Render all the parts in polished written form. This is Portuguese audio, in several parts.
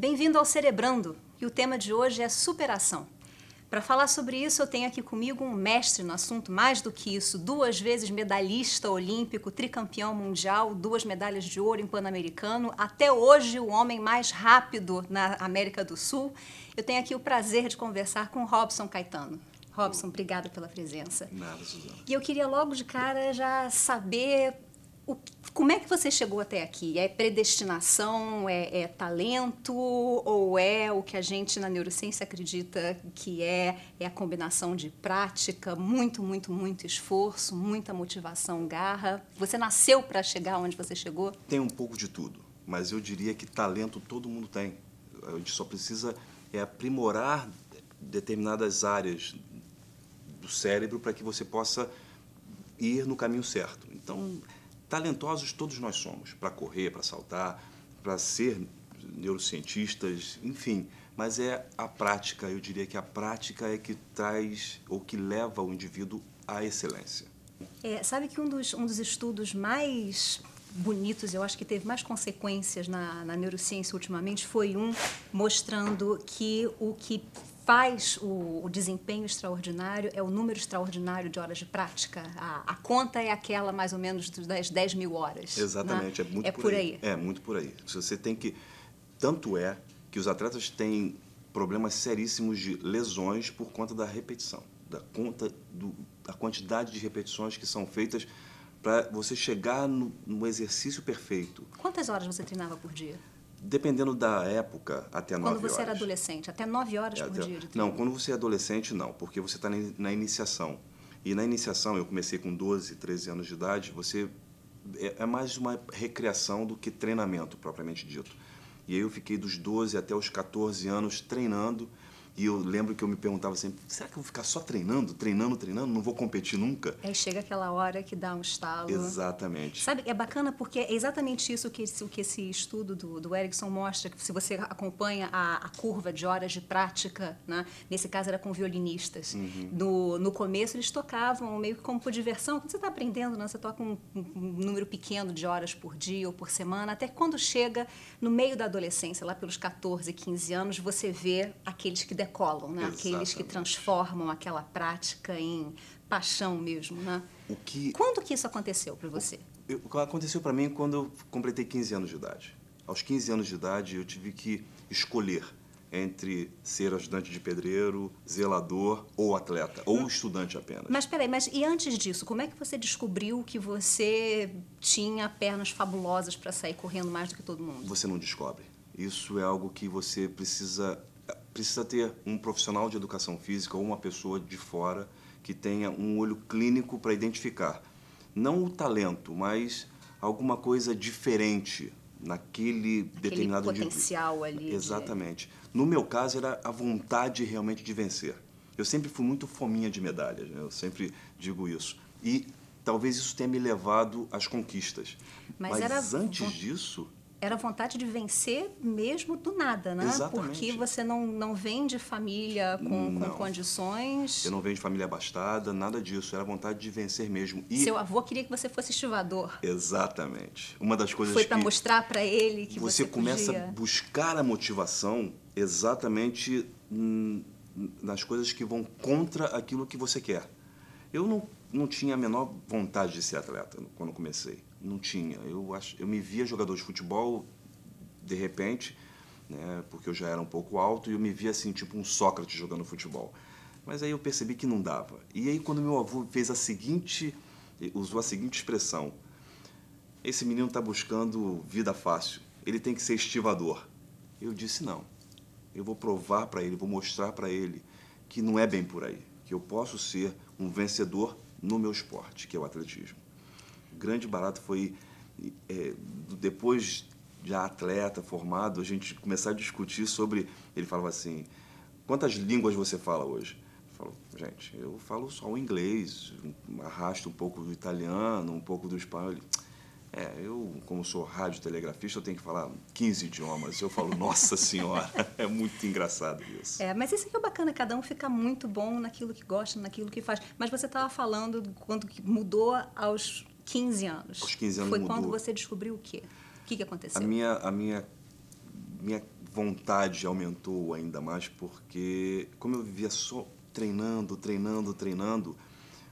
Bem-vindo ao Cerebrando, e o tema de hoje é superação. Para falar sobre isso, eu tenho aqui comigo um mestre no assunto, mais do que isso, 2 vezes medalhista olímpico, tricampeão mundial, 2 medalhas de ouro em Pan-Americano, até hoje o homem mais rápido na América do Sul. Eu tenho aqui o prazer de conversar com Robson Caetano. Robson, obrigada pela presença. Nada, Suzana. E eu queria logo de cara já saber como é que você chegou até aqui? É predestinação, é talento ou é o que a gente na neurociência acredita que é a combinação de prática, muito esforço, muita motivação, garra? Você nasceu para chegar onde você chegou? Tem um pouco de tudo, mas eu diria que talento todo mundo tem. A gente só precisa aprimorar determinadas áreas do cérebro para que você possa ir no caminho certo. Então, talentosos todos nós somos, para correr, para saltar, para ser neurocientistas, enfim. Mas é a prática, eu diria que a prática é que traz ou que leva o indivíduo à excelência. Sabe que um dos estudos mais bonitos, eu acho que teve mais consequências na neurociência ultimamente, foi um mostrando que o que faz o desempenho extraordinário é o número extraordinário de horas de prática. A conta é aquela mais ou menos das 10 mil horas. Exatamente, né? é muito por aí. É muito por aí. Você tem que... Tanto é que os atletas têm problemas seríssimos de lesões por conta da repetição, da quantidade de repetições que são feitas para você chegar no exercício perfeito. Quantas horas você treinava por dia? Dependendo da época, até 9 horas. Quando você era adolescente, até 9 horas por dia de treino? Não, quando você é adolescente, não, porque você está na iniciação. E na iniciação, eu comecei com 12, 13 anos de idade, é mais uma recreação do que treinamento, propriamente dito. E aí eu fiquei dos 12 até os 14 anos treinando, e eu lembro que eu me perguntava sempre, será que eu vou ficar só treinando, não vou competir nunca? Aí chega aquela hora que dá um estalo. Exatamente. Sabe, é bacana porque é exatamente isso que esse estudo do Erickson mostra, que se você acompanha a curva de horas de prática, né? Nesse caso era com violinistas. No começo eles tocavam meio que como por diversão. Quando você está aprendendo, né? Você toca um número pequeno de horas por dia ou por semana, até quando chega no meio da adolescência, lá pelos 14, 15 anos, você vê aqueles que decolam, né? Aqueles que transformam aquela prática em paixão mesmo, né? Quando que isso aconteceu para você? Aconteceu para mim quando eu completei 15 anos de idade. Aos 15 anos de idade, eu tive que escolher entre ser ajudante de pedreiro, zelador ou atleta, ou estudante apenas. Mas peraí, e antes disso, como é que você descobriu que você tinha pernas fabulosas para sair correndo mais do que todo mundo? Você não descobre. Isso é algo que você precisa ter um profissional de educação física ou uma pessoa de fora que tenha um olho clínico para identificar. Não o talento, mas alguma coisa diferente naquele determinado potencial ali. Exatamente. No meu caso, era a vontade realmente de vencer. Eu sempre fui muito fominha de medalhas, né? Eu sempre digo isso. E talvez isso tenha me levado às conquistas. Mas antes disso... Era vontade de vencer mesmo do nada, né? Exatamente. Porque você não vem de família com condições... Eu não venho de família abastada, nada disso. Era vontade de vencer mesmo. E seu avô queria que você fosse estivador. Exatamente. Uma das coisas foi para mostrar para ele que você começa a buscar a motivação exatamente nas coisas que vão contra aquilo que você quer. Eu não tinha a menor vontade de ser atleta quando comecei. Não tinha. Eu me via jogador de futebol, de repente, né, porque eu já era um pouco alto, e eu me via assim, tipo um Sócrates jogando futebol. Mas aí eu percebi que não dava. E aí quando meu avô usou a seguinte expressão, esse menino está buscando vida fácil, ele tem que ser estivador. Eu disse não. Eu vou provar para ele, vou mostrar para ele que não é bem por aí, que eu posso ser um vencedor no meu esporte, que é o atletismo. O grande barato foi, depois já atleta, formado, a gente começar a discutir sobre... Ele falava assim, quantas línguas você fala hoje? Eu falo, gente, eu falo só o inglês, arrasto um pouco do italiano, um pouco do espanhol. Eu, como sou radiotelegrafista, eu tenho que falar 15 idiomas. Eu falo, nossa senhora, é muito engraçado isso. Mas isso aqui é bacana, cada um fica muito bom naquilo que gosta, naquilo que faz. Mas você estava falando quando mudou aos 15 anos. Aos 15 anos foi mudou. quando você descobriu o quê? O que aconteceu? A minha vontade aumentou ainda mais, porque como eu vivia só treinando,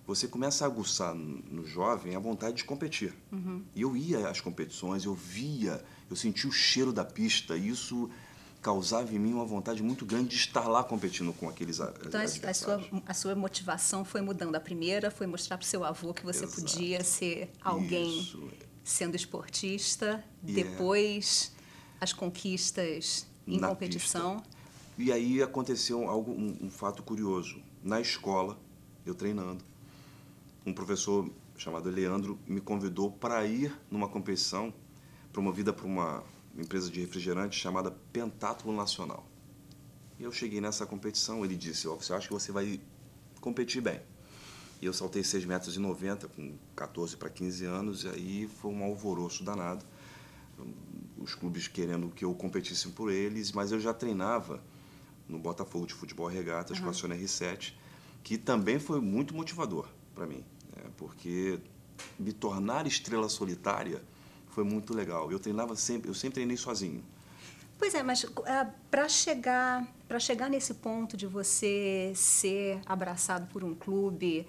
você começa a aguçar no jovem a vontade de competir. E eu ia às competições, eu sentia o cheiro da pista, e isso causava em mim uma vontade muito grande de estar lá competindo com aqueles Então, adversários. a sua motivação foi mudando. A primeira foi mostrar para o seu avô que você Exato. podia ser alguém Isso. sendo esportista, Yeah. depois as conquistas em Na competição. pista. E aí aconteceu um fato curioso. Na escola, eu treinando, um professor chamado Leandro me convidou para ir numa competição promovida por uma empresa de refrigerante chamada Pentátulo Nacional. E eu cheguei nessa competição, ele disse, você acha que você vai competir bem? E eu saltei 6,90 metros com 14 para 15 anos, e aí foi um alvoroço danado. Os clubes querendo que eu competisse por eles, mas eu já treinava no Botafogo de Futebol Regatas com a Sônia R7, que também foi muito motivador para mim, né? Porque me tornar estrela solitária foi muito legal. Eu sempre treinei sozinho. Pois é, mas para chegar nesse ponto de você ser abraçado por um clube,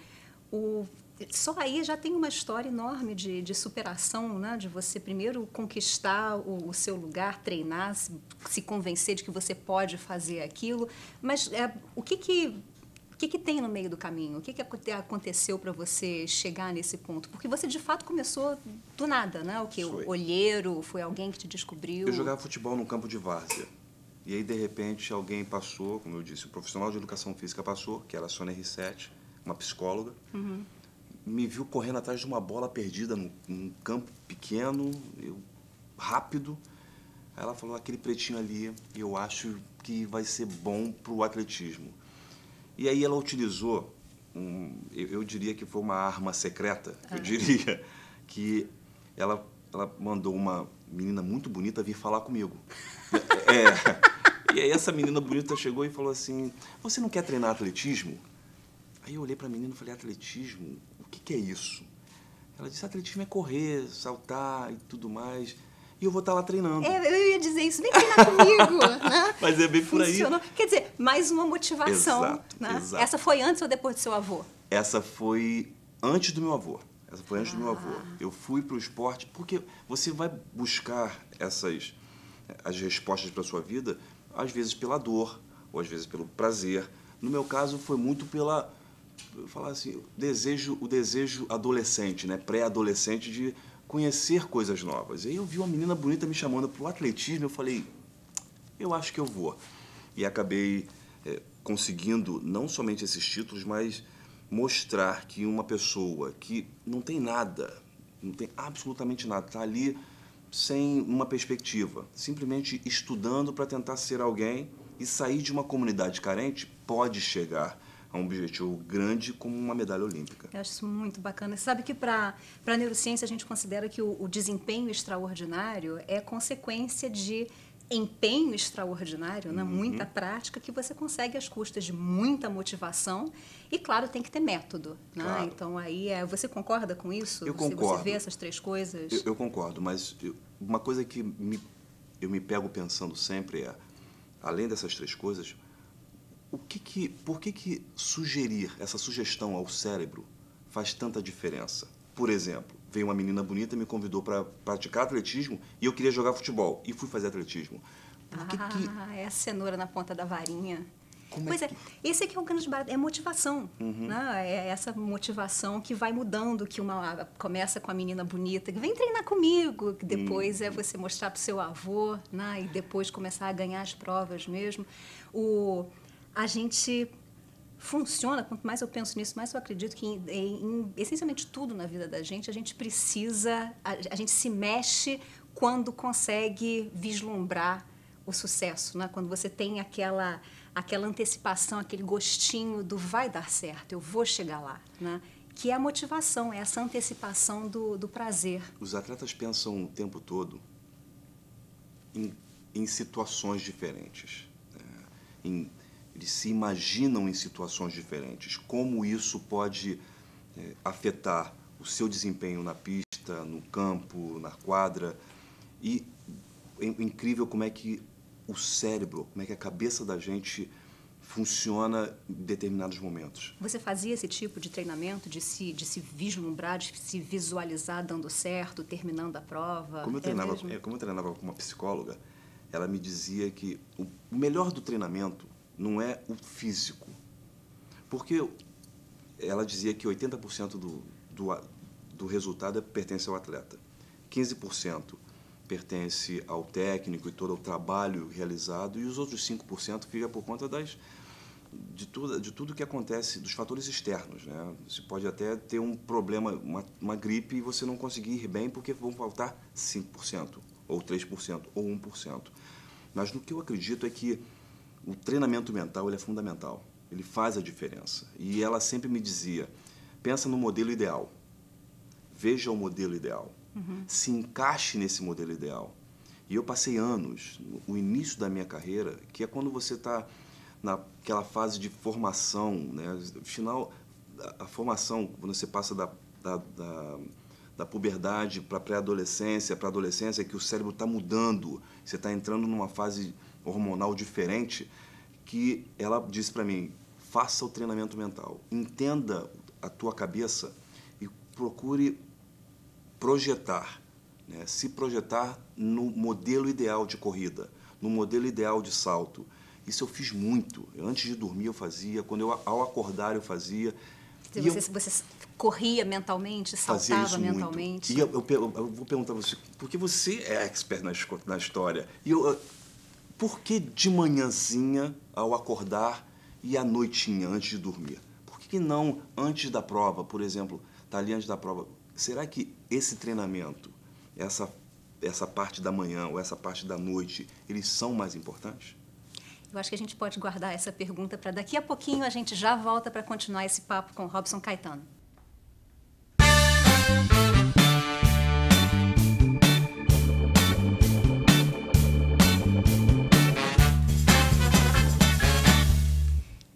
só aí já tem uma história enorme de superação, né? De você primeiro conquistar o seu lugar, treinar, se convencer de que você pode fazer aquilo. Mas o que tem no meio do caminho? O que aconteceu para você chegar nesse ponto? Porque você, de fato, começou do nada, né? O quê? Foi. O olheiro? Foi alguém que te descobriu? Eu jogava futebol num campo de várzea. E aí, de repente, alguém passou, como eu disse, o profissional de educação física passou, que era a Sônia R7, uma psicóloga, me viu correndo atrás de uma bola perdida num campo pequeno, rápido. Aí ela falou, aquele pretinho ali, eu acho que vai ser bom para o atletismo. E aí ela utilizou, eu diria que foi uma arma secreta, eu diria, que ela mandou uma menina muito bonita vir falar comigo. E aí essa menina bonita chegou e falou assim, você não quer treinar atletismo? Aí eu olhei para a menina e falei, atletismo? O que é isso? Ela disse, atletismo é correr, saltar e tudo mais. E eu vou estar lá treinando. Eu ia dizer isso, vem treinar comigo, né? Mas é bem por aí. Funcionou. Quer dizer, mais uma motivação. Exato, né? exato. Essa foi antes ou depois do seu avô? Essa foi antes do meu avô. Eu fui para o esporte porque você vai buscar as respostas para a sua vida, às vezes pela dor, ou às vezes pelo prazer. No meu caso, foi muito falar assim, o desejo adolescente, né? Pré-adolescente de conhecer coisas novas. E aí eu vi uma menina bonita me chamando para o atletismo, eu falei, eu acho que eu vou. E acabei conseguindo não somente esses títulos, mas mostrar que uma pessoa que não tem nada, não tem absolutamente nada, está ali sem uma perspectiva, simplesmente estudando para tentar ser alguém e sair de uma comunidade carente, pode chegar a um objetivo grande como uma medalha olímpica. Eu acho isso muito bacana. Você sabe que para a neurociência a gente considera que o desempenho extraordinário é consequência de empenho extraordinário, né? Muita prática que você consegue às custas de muita motivação e, claro, tem que ter método. Né? Claro. Então, aí, você concorda com isso? Eu concordo. Você vê essas três coisas? Eu concordo, mas uma coisa que eu me pego pensando sempre é, além dessas três coisas, por que sugerir essa sugestão ao cérebro faz tanta diferença? Por exemplo, veio uma menina bonita e me convidou para praticar atletismo e eu queria jogar futebol e fui fazer atletismo. É a cenoura na ponta da varinha. Pois é, esse aqui é o grande barato, é motivação. Né? É essa motivação que vai mudando, que começa com a menina bonita, que vem treinar comigo, que depois é você mostrar para o seu avô, né? E depois começar a ganhar as provas mesmo. A gente funciona, quanto mais eu penso nisso, mais eu acredito que em essencialmente tudo na vida da gente, a gente precisa, a gente se mexe quando consegue vislumbrar o sucesso, né? Quando você tem aquela antecipação, aquele gostinho do vai dar certo, eu vou chegar lá, né? Que é a motivação, é essa antecipação do prazer. Os atletas pensam o tempo todo em situações diferentes, né? Eles se imaginam em situações diferentes, como isso pode afetar o seu desempenho na pista, no campo, na quadra. E é incrível como é que o cérebro, como é que a cabeça da gente funciona em determinados momentos. Você fazia esse tipo de treinamento, de se vislumbrar, de se visualizar dando certo, terminando a prova? Como eu treinava com uma psicóloga, ela me dizia que o melhor do treinamento não é o físico. Porque ela dizia que 80% do resultado pertence ao atleta. 15% pertence ao técnico e todo o trabalho realizado, e os outros 5% fica por conta de tudo que acontece, dos fatores externos, né? Você pode até ter um problema, uma gripe, e você não conseguir ir bem porque vão faltar 5%, ou 3%, ou 1%. Mas no que eu acredito é que o treinamento mental ele é fundamental, ele faz a diferença. E ela sempre me dizia, pensa no modelo ideal, veja o modelo ideal, se encaixe nesse modelo ideal. E eu passei anos, o início da minha carreira, que é quando você está naquela fase de formação, né? Final, a formação, quando você passa da puberdade para a pré-adolescência, para a adolescência, que o cérebro está mudando, você está entrando numa fase hormonal diferente, que ela disse para mim, faça o treinamento mental, entenda a tua cabeça e procure projetar, né? Se projetar no modelo ideal de corrida, no modelo ideal de salto. Isso eu fiz muito. Antes de dormir eu fazia, ao acordar eu fazia. Você corria mentalmente, saltava mentalmente? E eu vou perguntar a você, porque você é expert na história, por que de manhãzinha ao acordar e à noitinha antes de dormir? Por que não antes da prova, por exemplo, tá ali antes da prova? Será que esse treinamento, essa parte da manhã ou essa parte da noite, eles são mais importantes? Eu acho que a gente pode guardar essa pergunta para daqui a pouquinho a gente já volta para continuar esse papo com Robson Caetano.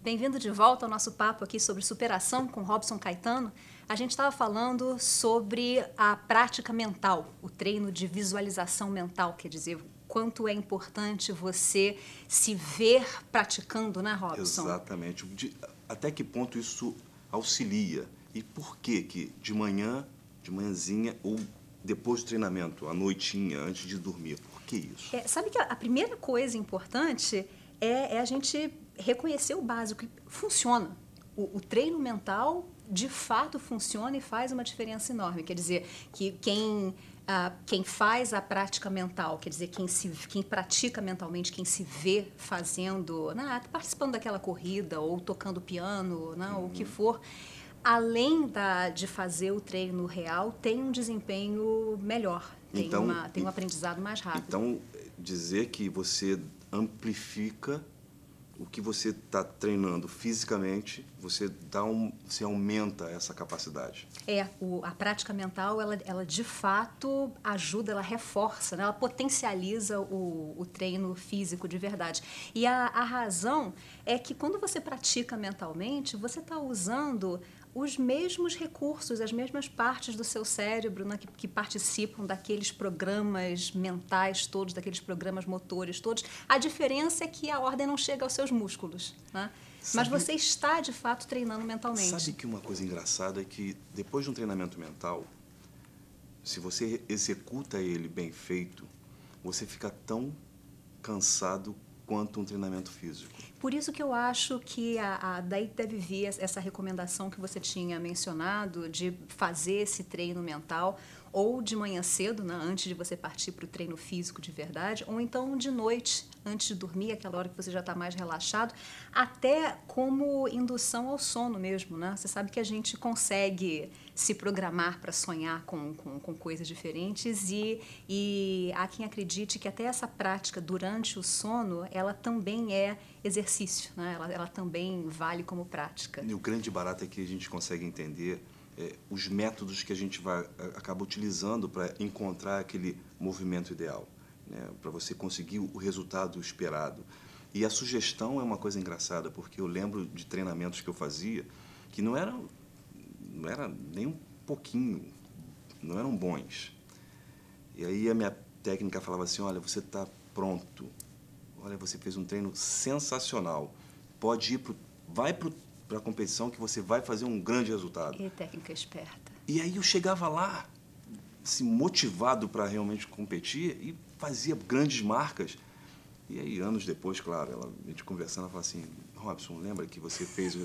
Bem-vindo de volta ao nosso papo aqui sobre superação com Robson Caetano. A gente estava falando sobre a prática mental, o treino de visualização mental, quer dizer, quanto é importante você se ver praticando, né, Robson? Exatamente. Até que ponto isso auxilia? E por que de manhãzinha ou depois do treinamento, à noitinha, antes de dormir? Por que isso? Sabe que a primeira coisa importante é a gente reconhecer o básico. Funciona. O treino mental, de fato, funciona e faz uma diferença enorme. Quer dizer, que quem faz a prática mental, quer dizer, quem pratica mentalmente, quem se vê fazendo, participando daquela corrida ou tocando piano, ou o que for, além de fazer o treino real, tem um desempenho melhor, tem um aprendizado mais rápido. Então, dizer que você amplifica o que você está treinando fisicamente, você aumenta essa capacidade. A prática mental, ela de fato ajuda, ela reforça, né? Ela potencializa o treino físico de verdade. E a razão é que quando você pratica mentalmente, você está usando os mesmos recursos, as mesmas partes do seu cérebro, né, que participam daqueles programas mentais todos, daqueles programas motores todos. A diferença é que a ordem não chega aos seus músculos, né? Mas você está, de fato, treinando mentalmente. Sabe que uma coisa engraçada é que, depois de um treinamento mental, se você executa ele bem feito, você fica tão cansado quanto um treinamento físico. Por isso que eu acho que daí deve vir essa recomendação que você tinha mencionado de fazer esse treino mental ou de manhã cedo, né, antes de você partir para o treino físico de verdade, ou então de noite, antes de dormir, aquela hora que você já está mais relaxado, até como indução ao sono mesmo, né? Você sabe que a gente consegue se programar para sonhar com coisas diferentes e há quem acredite que até essa prática durante o sono, ela também é exercício, né? Ela também vale como prática. E o grande barato é que a gente consegue entender os métodos que a gente acaba utilizando para encontrar aquele movimento ideal, né? Para você conseguir o resultado esperado. E a sugestão é uma coisa engraçada, porque eu lembro de treinamentos que eu fazia que não era nem um pouquinho, não eram bons. E aí a minha técnica falava assim, olha, você está pronto, olha, você fez um treino sensacional, pode ir vai para a competição que você vai fazer um grande resultado. E técnica esperta. E aí eu chegava lá, assim, motivado para realmente competir e fazia grandes marcas. E aí, anos depois, claro, a gente conversando, ela falou assim, Robson, lembra que você fez...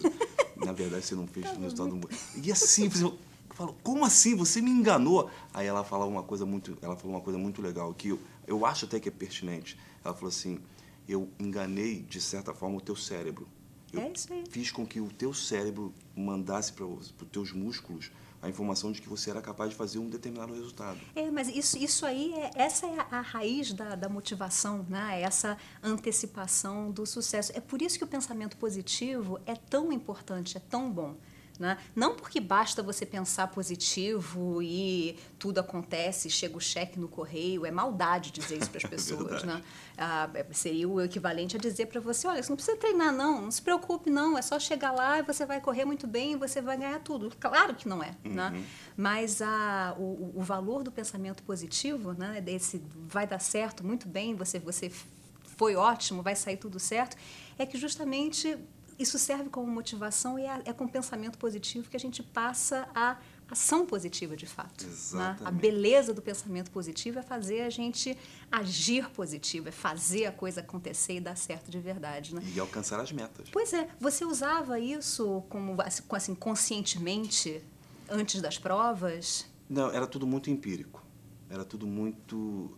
Na verdade, você não fez o resultado do... E assim, eu falo, como assim? Você me enganou? Aí ela falou uma coisa muito legal, que eu acho até que é pertinente. Ela falou assim, eu enganei, de certa forma, o teu cérebro. Eu isso aí. fiz com que o teu cérebro mandasse para os teus músculos a informação de que você era capaz de fazer um determinado resultado. Mas isso aí, essa é a raiz da motivação, né? Essa antecipação do sucesso. É por isso que o pensamento positivo é tão importante, é tão bom. Né? Não porque basta você pensar positivo e tudo acontece, chega o cheque no correio, é maldade dizer isso para as pessoas. Né? Seria o equivalente a dizer para você, olha, você não precisa treinar não se preocupe não, é só chegar lá e você vai correr muito bem e você vai ganhar tudo. Claro que não é, né? Mas o valor do pensamento positivo, né? Desse vai dar certo, muito bem, você foi ótimo, vai sair tudo certo, é que justamente... Isso serve como motivação e é com pensamento positivo que a gente passa a ação positiva, de fato. Exatamente. Né? A beleza do pensamento positivo é fazer a gente agir positivo, é fazer a coisa acontecer e dar certo de verdade. Né? E alcançar as metas. Pois é. Você usava isso como, assim, conscientemente antes das provas? Não, era tudo muito empírico. Era tudo muito...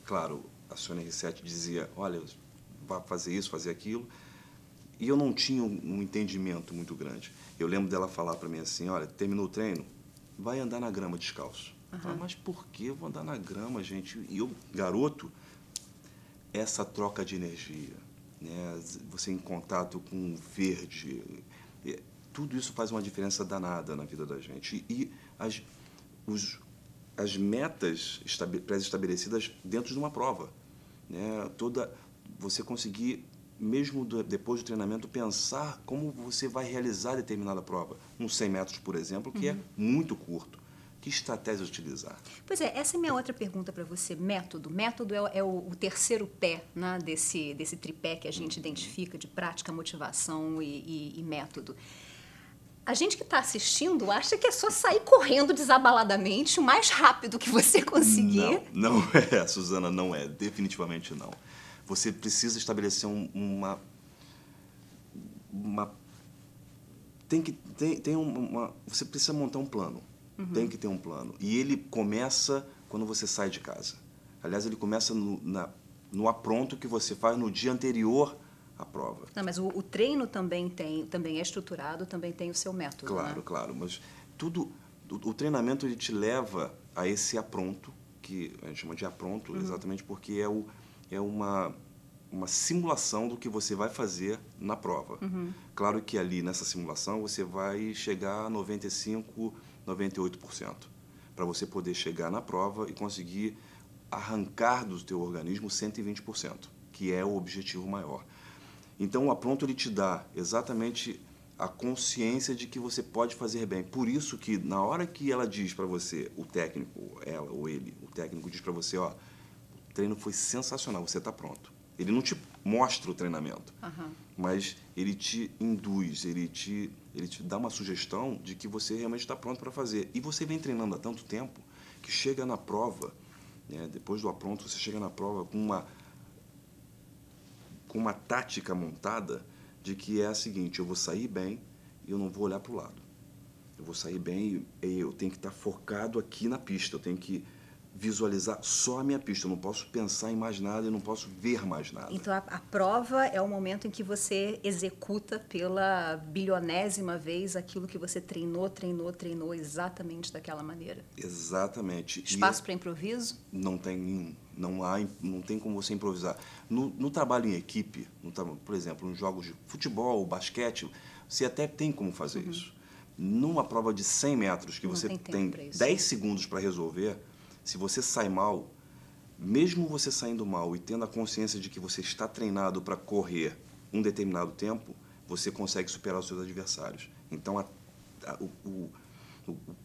Claro, a Sônia Rissetti dizia, olha, vai fazer isso, fazer aquilo... E eu não tinha um entendimento muito grande. Eu lembro dela falar para mim assim, olha, terminou o treino, vai andar na grama descalço. Eu falei, mas por que eu vou andar na grama, gente? E eu, garoto, essa troca de energia, né? Você em contato com o verde, tudo isso faz uma diferença danada na vida da gente. E as metas pré-estabelecidas dentro de uma prova, né? Você conseguir... mesmo depois do treinamento, pensar como você vai realizar determinada prova. Uns 100 metros, por exemplo, que é muito curto. Que estratégia utilizar? Pois é, essa é a minha outra pergunta para você. Método. Método é o terceiro pé, né, desse tripé que a gente identifica de prática, motivação e método. A gente que está assistindo acha que é só sair correndo desabaladamente o mais rápido que você conseguir. Não é, Suzana, não é. Definitivamente não. Você precisa estabelecer você precisa montar um plano. Tem que ter um plano. E ele começa quando você sai de casa. Aliás, ele começa no apronto que você faz no dia anterior à prova. Não, mas o treino também é estruturado, também tem o seu método. Claro, né? Claro. Mas o treinamento ele te leva a esse apronto, que a gente chama de apronto, exatamente porque é uma simulação do que você vai fazer na prova. Claro que ali, nessa simulação, você vai chegar a 95%, 98%, para você poder chegar na prova e conseguir arrancar do teu organismo 120%, que é o objetivo maior. Então, o apronto ele te dá exatamente a consciência de que você pode fazer bem. Por isso que, na hora que ela diz para você, o técnico, ela ou ele, o técnico diz para você, ó, o treino foi sensacional, você está pronto. Ele não te mostra o treinamento, mas ele te induz, ele te dá uma sugestão de que você realmente está pronto para fazer. E você vem treinando há tanto tempo que chega na prova, né, depois do apronto, você chega na prova com uma tática montada de que é a seguinte, eu vou sair bem e eu não vou olhar para o lado. Eu vou sair bem e eu tenho que estar focado aqui na pista, eu tenho que visualizar só a minha pista, eu não posso pensar em mais nada, eu não posso ver mais nada. Então, a prova é o momento em que você executa pela bilionésima vez aquilo que você treinou exatamente daquela maneira. Exatamente. Espaço para improviso? Não tem nenhum. Não tem como você improvisar. No trabalho em equipe, por exemplo, nos jogos de futebol, basquete, você até tem como fazer isso. Numa prova de 100 metros, que você tem 10 segundos para resolver, se você sai mal, mesmo você saindo mal e tendo a consciência de que você está treinado para correr um determinado tempo, você consegue superar os seus adversários. Então, o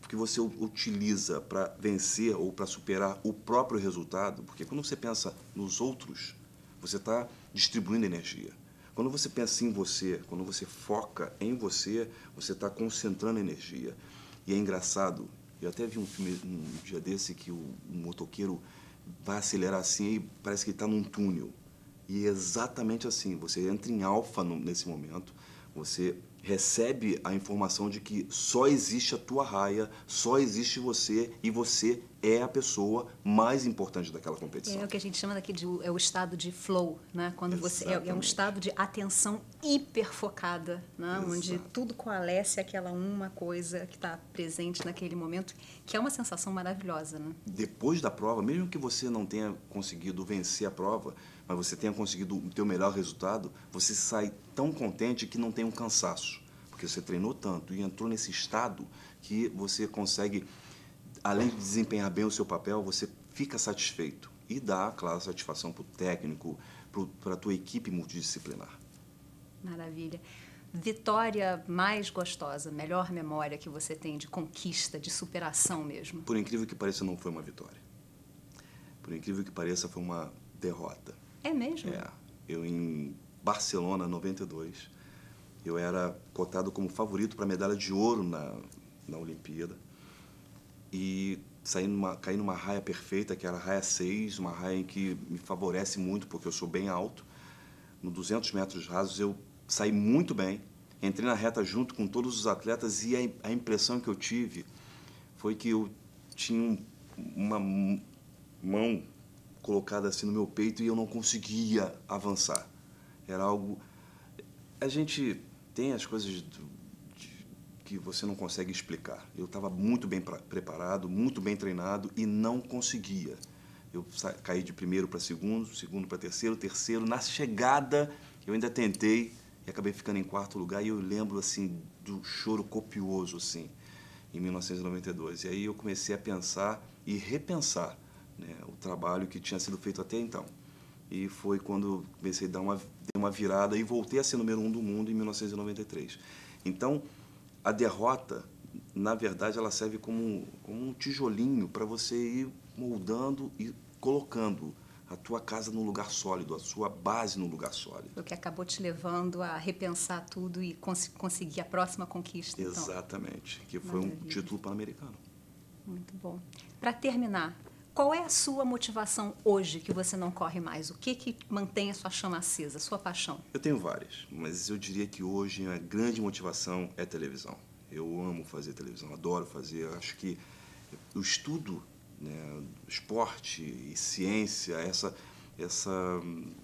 que você utiliza para vencer ou para superar o próprio resultado, porque quando você pensa nos outros, você está distribuindo energia. Quando você pensa em você, quando você foca em você, você está concentrando energia. E é engraçado, eu até vi um filme um dia desse que o motoqueiro vai acelerar assim e parece que está num túnel. E é exatamente assim, você entra em alfa nesse momento, você recebe a informação de que só existe a tua raia, só existe você e você é a pessoa mais importante daquela competição. É o que a gente chama daqui de o estado de flow, né? Quando você é um estado de atenção hiperfocada, né? Onde tudo coalesce aquela uma coisa que está presente naquele momento, que é uma sensação maravilhosa, né? Depois da prova, mesmo que você não tenha conseguido vencer a prova, mas você tenha conseguido o teu melhor resultado, você sai tão contente que não tem um cansaço, porque você treinou tanto e entrou nesse estado que você consegue, além de desempenhar bem o seu papel, você fica satisfeito e dá, claro, satisfação para o técnico, para a tua equipe multidisciplinar. Maravilha. Vitória mais gostosa, melhor memória que você tem de conquista, de superação mesmo? Por incrível que pareça, não foi uma vitória. Por incrível que pareça, foi uma derrota. É mesmo? É. Eu, em Barcelona, 92, eu era cotado como favorito para a medalha de ouro na Olimpíada. E caí numa raia perfeita, que era a raia 6, uma raia em que me favorece muito, porque eu sou bem alto. No 200 metros rasos, eu saí muito bem. Entrei na reta junto com todos os atletas e a impressão que eu tive foi que eu tinha uma mão colocada assim no meu peito e eu não conseguia avançar. Era algo... A gente tem as coisas que você não consegue explicar. Eu estava muito bem preparado, muito bem treinado e não conseguia. Eu caí de primeiro para segundo, segundo para terceiro, terceiro. Na chegada, eu ainda tentei e acabei ficando em quarto lugar. E eu lembro, assim, do choro copioso, assim, em 1992. E aí eu comecei a pensar e repensar, né, o trabalho que tinha sido feito até então. E foi quando comecei a dar uma virada e voltei a ser número 1 do mundo em 1993. Então, a derrota, na verdade, ela serve como um tijolinho para você ir moldando e colocando a tua casa num lugar sólido, a sua base num lugar sólido. O que acabou te levando a repensar tudo e conseguir a próxima conquista. Exatamente, então. Que foi um título pan-americano. Muito bom. Para terminar, qual é a sua motivação hoje que você não corre mais? O que mantém a sua chama acesa, a sua paixão? Eu tenho várias, mas eu diria que hoje a grande motivação é televisão. Eu amo fazer televisão, adoro fazer. Eu acho que o estudo, né, esporte e ciência,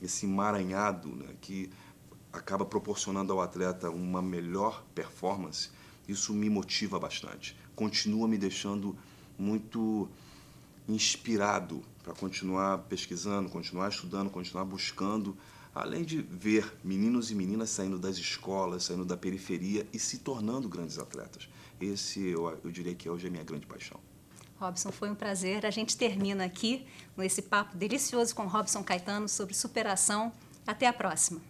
esse emaranhado, né, que acaba proporcionando ao atleta uma melhor performance, isso me motiva bastante. Continua me deixando muito inspirado para continuar pesquisando, continuar estudando, continuar buscando, além de ver meninos e meninas saindo das escolas, saindo da periferia e se tornando grandes atletas. Esse eu diria que hoje é a minha grande paixão. Robson, foi um prazer. A gente termina aqui esse papo delicioso com Robson Caetano sobre superação. Até a próxima.